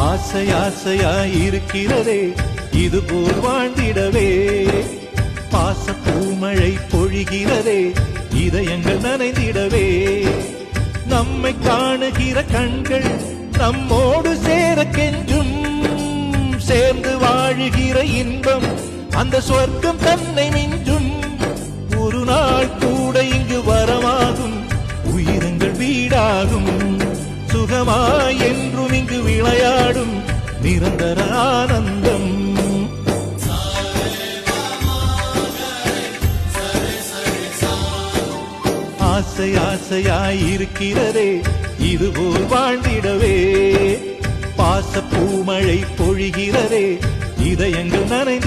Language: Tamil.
ஆசை ஆசையாயிருக்கிறதே இதுபோல் வாழ்ந்திடவே. பாச பூமழை பொழிகிறதே இதயங்கள் நனைந்திடவே. நம்மை காணுகிற கண்கள் நம்மோடு சேர கெஞ்சும். சேர்ந்து வாழுகிற இன்பம் அந்த சொர்க்கம் தன்னை மிஞ்சும். ஒரு நாள் கூட இங்கு வரமாகும், உயிரங்கள் வீடாகும். சுகமாய் என்றும் இங்கு விளையாடும் நிரந்தர ஆனந்தம். ஆசை ஆசையாயிருக்கிறதே இதுபோல் வாழ்ந்திடவே. பாச பூமழை பொழிகிறதே இதயங்கள் நனை